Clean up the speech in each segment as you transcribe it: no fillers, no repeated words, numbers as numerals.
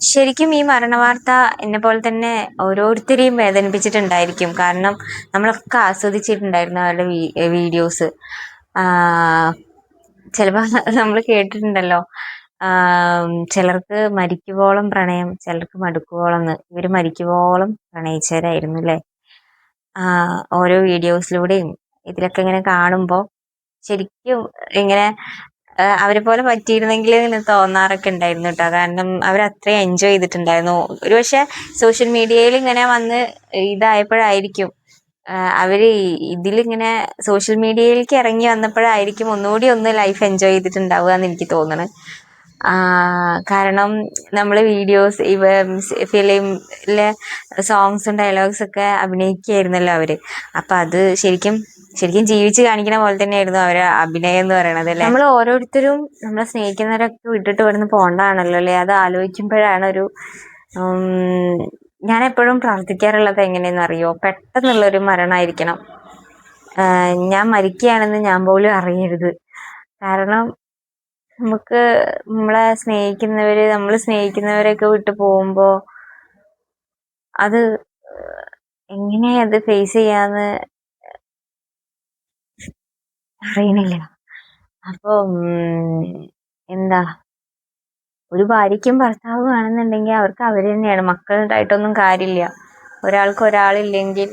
ശരിക്കും ഈ മരണവാർത്ത എന്നെ പോലെ തന്നെ ഓരോരുത്തരെയും വേദനിപ്പിച്ചിട്ടുണ്ടായിരിക്കും. കാരണം നമ്മളൊക്കെ ആസ്വദിച്ചിട്ടുണ്ടായിരുന്നു അവരുടെ വീഡിയോസ്. ചിലപ്പോൾ നമ്മൾ കേട്ടിട്ടുണ്ടല്ലോ, ചിലർക്ക് മരിക്കുവോളം പ്രണയം, ചിലർക്ക് മടുക്കുവോളം എന്ന്. ഇവർ മരിക്കുവോളം പ്രണയിച്ചവരായിരുന്നു അല്ലേ? ഓരോ വീഡിയോസിലൂടെയും ഇതിലൊക്കെ ഇങ്ങനെ കാണുമ്പോൾ ശരിക്കും ഇങ്ങനെ അവരെ പോലെ പറ്റിയിരുന്നെങ്കിൽ എന്ന് തോന്നാറൊക്കെ ഉണ്ടായിരുന്നു കേട്ടോ. കാരണം അവർ അത്രയും എൻജോയ് ചെയ്തിട്ടുണ്ടായിരുന്നു. ഒരുപക്ഷെ സോഷ്യൽ മീഡിയയിൽ ഇങ്ങനെ വന്ന് ഇതായപ്പോഴായിരിക്കും അവര് ഇതിലിങ്ങനെ സോഷ്യൽ മീഡിയയിലേക്ക് ഇറങ്ങി വന്നപ്പോഴായിരിക്കും ഒന്നുകൂടി ഒന്ന് ലൈഫ് എൻജോയ് ചെയ്തിട്ടുണ്ടാവുക എന്ന് എനിക്ക് തോന്നണ്. കാരണം നമ്മൾ വീഡിയോസ് ഫിലിമിലെ സോങ്സും ഡയലോഗ്സ് ഒക്കെ അഭിനയിക്കുകയായിരുന്നല്ലോ അവര്. അപ്പം അത് ശരിക്കും ജീവിച്ച് കാണിക്കുന്ന പോലെ തന്നെയായിരുന്നു അവരെ അഭിനയം എന്ന് പറയണത് അല്ലേ? നമ്മൾ ഓരോരുത്തരും നമ്മളെ സ്നേഹിക്കുന്നവരൊക്കെ വിട്ടിട്ട് ഇവിടുന്ന് പോകണ്ടാണല്ലോ അല്ലേ? അത് ആലോചിക്കുമ്പോഴാണ് ഞാൻ എപ്പോഴും പ്രാർത്ഥിക്കാറുള്ളത് എങ്ങനെയെന്ന് അറിയോ? പെട്ടെന്നുള്ളൊരു മരണമായിരിക്കണം. ഞാൻ മരിക്കുകയാണെന്ന് ഞാൻ പോലും അറിയരുത്. കാരണം നമുക്ക് നമ്മൾ സ്നേഹിക്കുന്നവരെയൊക്കെ വിട്ടു പോകുമ്പോൾ അത് എങ്ങനെയാ അത് ഫേസ് ചെയ്യാന്ന് അറിയണില്ല. അപ്പോൾ എന്താ, ഒരു ഭാര്യയ്ക്കും ഭർത്താവും ആണെന്നുണ്ടെങ്കിൽ അവർക്ക് അവർ തന്നെയാണ്. മക്കളുണ്ടായിട്ടൊന്നും കാര്യമില്ല. ഒരാൾക്ക് ഒരാളില്ലെങ്കിൽ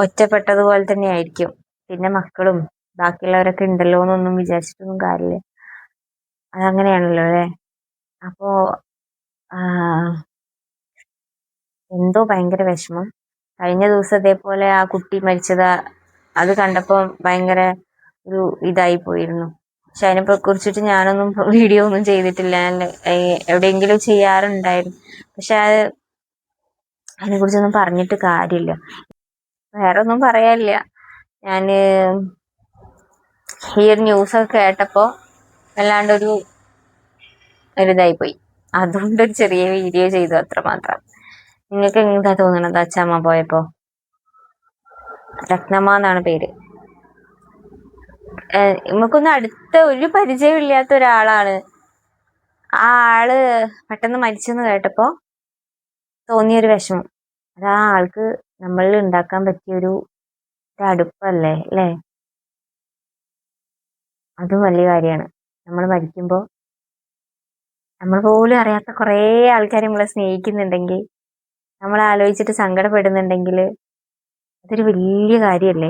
ഒറ്റപ്പെട്ടതുപോലെ തന്നെ ആയിരിക്കും. പിന്നെ മക്കളും ബാക്കിയുള്ളവരൊക്കെ ഉണ്ടല്ലോ എന്നൊന്നും വിചാരിച്ചിട്ടൊന്നും കാര്യമില്ല. അതങ്ങനെയാണല്ലോ അല്ലേ? അപ്പോൾ എന്തോ ഭയങ്കര വിഷമം. കഴിഞ്ഞ ദിവസം ഇതേപോലെ ആ കുട്ടി മരിച്ചത് അത് കണ്ടപ്പോൾ ഭയങ്കര ഒരു ഇതായി പോയിരുന്നു. പക്ഷെ അതിനെ കുറിച്ചിട്ട് ഞാനൊന്നും വീഡിയോ ഒന്നും ചെയ്തിട്ടില്ല. ഞാൻ എവിടെയെങ്കിലും ചെയ്യാറുണ്ടായിരുന്നു. പക്ഷെ അതിനെക്കുറിച്ചൊന്നും പറഞ്ഞിട്ട് കാര്യമില്ല. വേറെ ഒന്നും പറയാനില്ല. ഞാൻ ഈ ഒരു ന്യൂസൊക്കെ കേട്ടപ്പോൾ വല്ലാണ്ടൊരു ഇതായിപ്പോയി. അതുകൊണ്ടൊരു ചെറിയ വീഡിയോ ചെയ്തു, അത്രമാത്രം. നിങ്ങൾക്ക് എന്താ തോന്നണത് അച്ഛമ്മ പോയപ്പോൾ? രത്നമ്മ എന്നാണ് പേര്. നമുക്കൊന്നും അടുത്ത ഒരു പരിചയമില്ലാത്ത ഒരാളാണ്. ആ ആള് പെട്ടെന്ന് മരിച്ചെന്ന് കേട്ടപ്പോൾ തോന്നിയൊരു വിഷമം. അത് ആ ആൾക്ക് നമ്മളിൽ ഉണ്ടാക്കാൻ പറ്റിയൊരു അടുപ്പല്ലേ അല്ലേ? അതും വലിയ കാര്യമാണ്. നമ്മൾ മരിക്കുമ്പോൾ നമ്മൾ പോലും അറിയാത്ത കുറേ ആൾക്കാർ നമ്മളെ സ്നേഹിക്കുന്നുണ്ടെങ്കിൽ, നമ്മളെ ആലോചിച്ചിട്ട് സങ്കടപ്പെടുന്നുണ്ടെങ്കിൽ അതൊരു വലിയ കാര്യമല്ലേ?